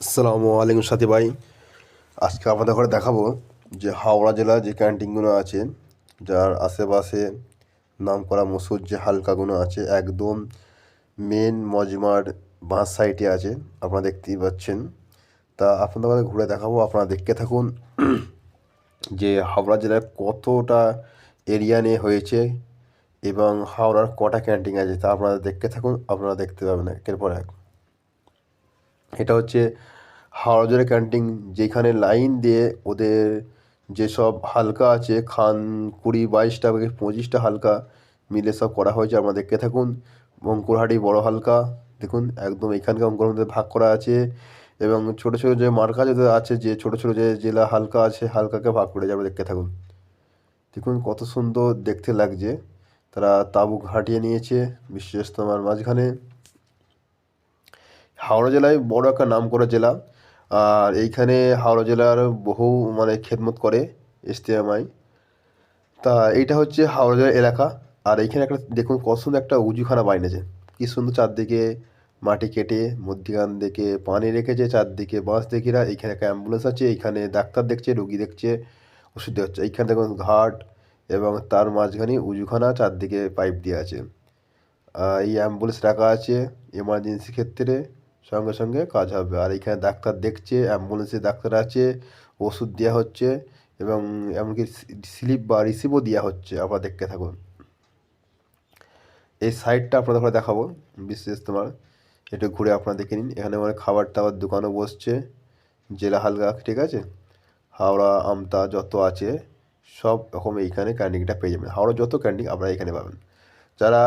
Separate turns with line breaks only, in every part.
আসসালামু আলাইকুম সাথী ভাই। আজকে আপনাদের ঘরে দেখাবো যে হাওড়া জেলার যে ক্যান্টিনগুলো আছে, যার আশেপাশে নামকরা মসুর যে হালকাগুলো আছে, একদম মেন মজমার বাঁ সাইডে আছে, আপনারা দেখতেই পাচ্ছেন। তা আপনাদের ঘরে ঘুরে দেখাবো, আপনারা দেখতে থাকুন যে হাওড়া জেলার কতটা এরিয়া নিয়ে হয়েছে এবং হাওড়ার কটা ক্যান্টিন আছে, তা আপনারা দেখতে থাকুন, আপনারা দেখতে পাবেন একের পর এক। এটা হচ্ছে হাওড়া জেলা ক্যান্টিন, যেখানে লাইন দিয়ে ওদের যেসব হালকা আছে, 20-22টা 25টা হালকা মিলে সব করা হয়েছে। আমরা দেখতে থাকুন। অঙ্কুরহাটি বড় হালকা দেখুন, একদম এখানকার অঙ্কুর মধ্যে ভাগ করা আছে এবং ছোটো ছোটো যে মার্কা যাদের আছে, যে ছোটো ছোটো যে জেলা হালকা আছে, হালকাকে ভাগ করে যাবে। দেখতে থাকুন, দেখুন কত সুন্দর দেখতে লাগছে। তারা তাঁবু ঘাটিয়ে নিয়েছে বিশ্ব ইজতেমার মাঝখানে। হাওড়া জেলায় বড় একটা নামকরা জেলা, আর এইখানে হাওড়া জেলার বহু খেদমত করে এসটিএমআই। তা এইটা হচ্ছে হাওড়া জেলার এলাকা। আর এইখানে একটা দেখুন কত সুন্দর একটা উজুখানা বানিয়েছে, কি সুন্দর। চারদিকে মাটি কেটে মধ্যিখান দিকে পানি রেখেছে, চারদিকে বাঁশ দেখিরা। এইখানে একটা অ্যাম্বুলেন্স আছে, এইখানে ডাক্তার দেখছে, রুগী দেখছে, ওষুধ দেওয়া হচ্ছে। এইখানে দেখুন ঘাট এবং তার মাঝখানে উজুখানা, চারদিকে পাইপ দিয়ে আছে। এই অ্যাম্বুলেন্স রাখা আছে এমার্জেন্সি ক্ষেত্রে, সঙ্গে সঙ্গে কাজ হবে। আর এখানে ডাক্তার দেখছে, অ্যাম্বুলেন্সে ডাক্তার আছে, ওষুধ দেওয়া হচ্ছে এবং এমনকি স্লিপ বা রিসিভও দেওয়া হচ্ছে। আপনারা দেখতে থাকুন। এই সাইডটা আপনাদের ঘরে দেখাবো বিশেষ তোমার, একটু ঘুরে আপনারা দেখে নিন। এখানে খাবার টাবার দোকানও বসছে, জেলা হালকা, ঠিক আছে। হাওড়া আমতা যত আছে সব রকম এইখানে ক্যান্টিনটা পেয়ে যাবেন। হাওড়া যত ক্যান্টিন আপনারা এখানে পাবেন। যারা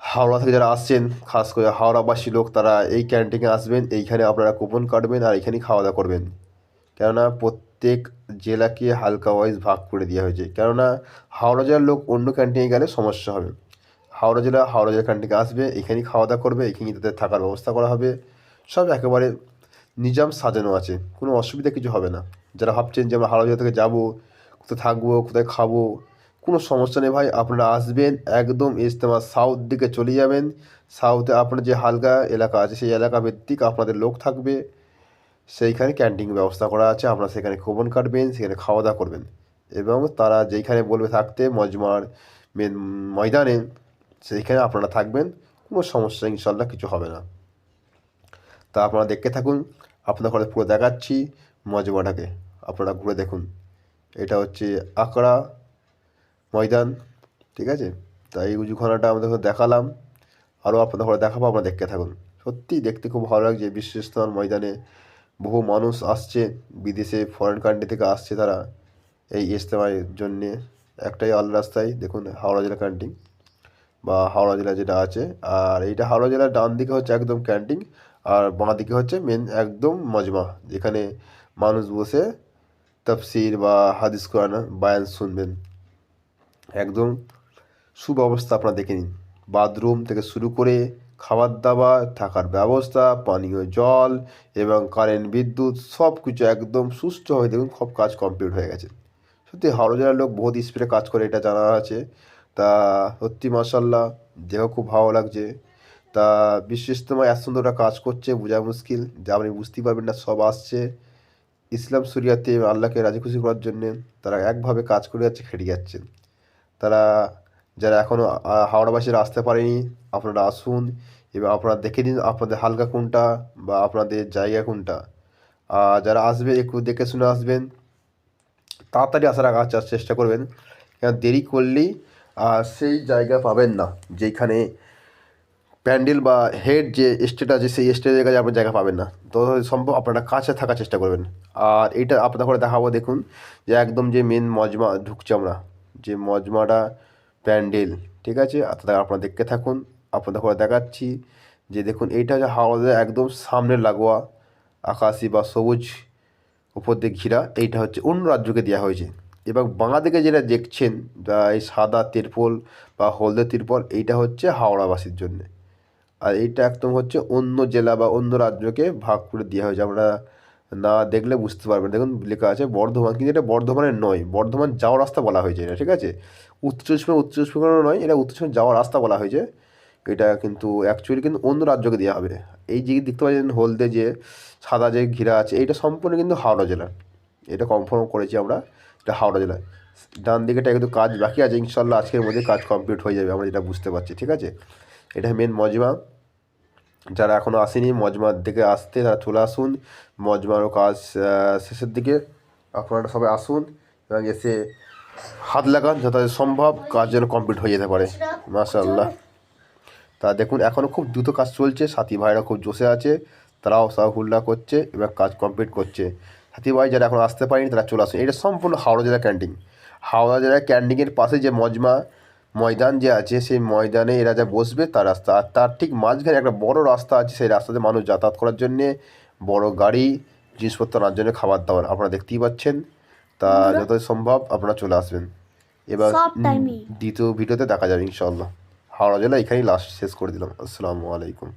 হাওড়া থেকে যারা আসছেন, খাস করে হাওড়াবাসী লোক, তারা এই ক্যান্টিনে আসবেন, এইখানে আপনারা কুপন কাটবেন আর এইখানেই খাওয়া দাওয়া করবেন। কেননা প্রত্যেক জেলাকে হালকা ওয়াইজ ভাগ করে দেওয়া হয়েছে। কেননা হাওড়া জেলার লোক অন্য ক্যান্টিনে গেলে সমস্যা হবে। হাওড়া জেলা ক্যান্টিনে আসবে, এখানেই খাওয়া দাওয়া করবে, এখানেই তাদের থাকার ব্যবস্থা করা হবে। সব একেবারে নিজাম সাজানো আছে, কোনো অসুবিধা কিছু হবে না। যারা ভাবছেন যে আমরা হাওড়া জেলা থেকে যাবো, কোথায় থাকবো, কোথায় খাবো, কোনো সমস্যা নেই ভাই। আপনারা আসবেন, একদম ইজতেমা সাউথ দিকে চলে যাবেন। সাউথে আপনার যে হালকা এলাকা আছে, সেই এলাকা ভিত্তিক আপনাদের লোক থাকবে, সেইখানে ক্যান্টিন ব্যবস্থা করা আছে। আপনারা সেখানে কুপন কাটবেন, সেখানে খাওয়া দাওয়া করবেন এবং তারা যেইখানে বলবে থাকতে মজমার মেন ময়দানে, সেইখানে আপনারা থাকবেন। কোনো সমস্যা ইনশাল্লাহ কিছু হবে না। তা আপনারা দেখতে থাকুন, আপনার ঘরে পুরো দেখাচ্ছি মজমাটাকে, আপনারা ঘুরে দেখুন। এটা হচ্ছে আকড়া ময়দান, ঠিক আছে। তাই এই উজুখানাটা আমাদের দেখালাম, আরও আপনাদের ঘরে দেখাবো, আপনারা দেখতে থাকুন। সত্যি দেখতে খুব ভালো লাগছে। বিশ্ব ইজতেমার ময়দানে বহু মানুষ আসছে, বিদেশে ফরেন কান্ট্রি থেকে আসছে তারা এই ইজতেমার জন্যে। একটাই আল রাস্তায় দেখুন হাওড়া জেলা ক্যান্টিন বা হাওড়া জেলা যেটা আছে। আর এইটা হাওড়া জেলার ডান দিকে হচ্ছে একদম ক্যান্টিন, আর বাঁ দিকে হচ্ছে মেন একদম মজমা, যেখানে মানুষ বসে তাফসির বা হাদিস কোরআন বায়ান শুনবেন। একদম সুব্যবস্থা আপনারা দেখে নিন। বাথরুম থেকে শুরু করে খাবার দাবার, থাকার ব্যবস্থা, পানীয় জল এবং কারেন্ট, বিদ্যুৎ সব কিছু একদম সুষ্ঠুভাবে দেখুন, সব কাজ কমপ্লিট হয়ে গেছে। সত্যি হাওড়া জেলার লোক বহুত স্পিডে কাজ করে, এটা জানা আছে। তা সত্যি মাশাল্লাহ, দেখো খুব ভালো লাগছে। তা বিশ্ব ইজতেমায় এত সুন্দর একটা কাজ করছে, বোঝা মুশকিল, যা আপনি বুঝতেই পারবেন না। সব আসছে ইসলাম শরিয়াতে আল্লাহকে রাজি খুশি করার জন্যে। তারা একভাবে কাজ করে যাচ্ছে, খেটে যাচ্ছে। তারা যারা এখনও হাওড়াবাসীরা আসতে পারেনি, আপনারা আসুন এবং আপনারা দেখে নিন আপনাদের হালকা কোনটা বা আপনাদের জায়গা কোনটা। আর যারা আসবে একটু দেখে শুনে আসবেন, তাড়াতাড়ি আসার চেষ্টা করবেন। কেন দেরি করলেই সেই জায়গা পাবেন না, যেখানে প্যান্ডেল বা হেড যে স্টেজ আছে, সেই স্টেজের কাছে আপনার জায়গা পাবেন না। তো সম্ভব আপনারা কাছে থাকার চেষ্টা করবেন। আর এটা আপনাদের করে দেখাবো, দেখুন যে একদম যে মেন মজমা ঢুকছে আমরা, যে মজমাটা প্যান্ডেল, ঠিক আছে। আপনারা দেখতে থাকুন, আপনাদের করে দেখাচ্ছি যে দেখুন এইটা হচ্ছে হাওড়া একদম সামনে লাগোয়া, আকাশি বা সবুজ উপর দিয়ে ঘিরা। এইটা হচ্ছে অন্য রাজ্যকে দেওয়া হয়েছে। এবং বাংলাদেশে যেটা দেখছেন এই সাদা তিরপল বা হলদে তিরপল, এইটা হচ্ছে হাওড়াবাসীর জন্যে। আর এইটা একদম হচ্ছে অন্য জেলা বা অন্য রাজ্যকে ভাগ করে দেওয়া হয়েছে। আমরা না দেখলে বুঝতে পারবেন, দেখুন লেখা আছে বর্ধমান, কিন্তু এটা বর্ধমানের নয়, বর্ধমান যাওয়ার রাস্তা বলা হয়েছে এটা, ঠিক আছে। উত্তর চব্বিশ পরগনা নয়, এটা উত্তর চব্বিশ পরগনা যাওয়ার রাস্তা বলা হয়েছে। এটা কিন্তু অ্যাকচুয়ালি কিন্তু অন্য রাজ্যকে দেওয়া হবে। এই যে দেখতে পাচ্ছেন হলদে যে সাদা যে ঘিরা আছে, এইটা সম্পূর্ণ কিন্তু হাওড়া জেলার। এটা কনফার্ম করেছি আমরা, এটা হাওড়া জেলায়। ডান দিকেটা কিন্তু কাজ বাকি আছে, ইনশাল্লাহ আজকের মধ্যে কাজ কমপ্লিট হয়ে যাবে, আমরা যেটা বুঝতে পারছি। ঠিক আছে, এটা মেন মজমা। যারা এখনও আসেনি মজমার দিকে আসতে, তারা চলে আসুন। মজমারও কাজ শেষের দিকে, আপনারা সবাই আসুন এবং এসে হাত লাগান, যত সম্ভব কাজ যেন কমপ্লিট হয়ে যেতে পারে। মাশাআল্লাহ। তা দেখুন এখনও খুব দ্রুত কাজ চলছে, সাথী ভাইরা খুব জোশে আছে, তারাও হুল্লা করছে এবং কাজ কমপ্লিট করছে। সাথী ভাই যারা এখন আসতে পারেনি তারা চলে আসুন। এটা সম্পূর্ণ হাওড়া জেলা ক্যান্টিন। হাওড়া জেলার ক্যান্টিনের পাশে যে ময়দান যে আছে, সেই ময়দানে এরা যা বসবে তার রাস্তা, আর তার ঠিক মাঝখানে একটা বড় রাস্তা আছে, সেই রাস্তাতে মানুষ যাতায়াত করার জন্যে, বড় গাড়ি, জিনিসপত্র আনার জন্য, খাবার দাবার আপনারা দেখতেই পাচ্ছেন। তা যত সম্ভব আপনারা চলে আসবেন। এবার দ্বিতীয় ভিডিওতে দেখা যাবে ইনশাআল্লাহ। হাওড়া জেলা এখানেই লাস্ট শেষ করে দিলাম। আসসালামু আলাইকুম।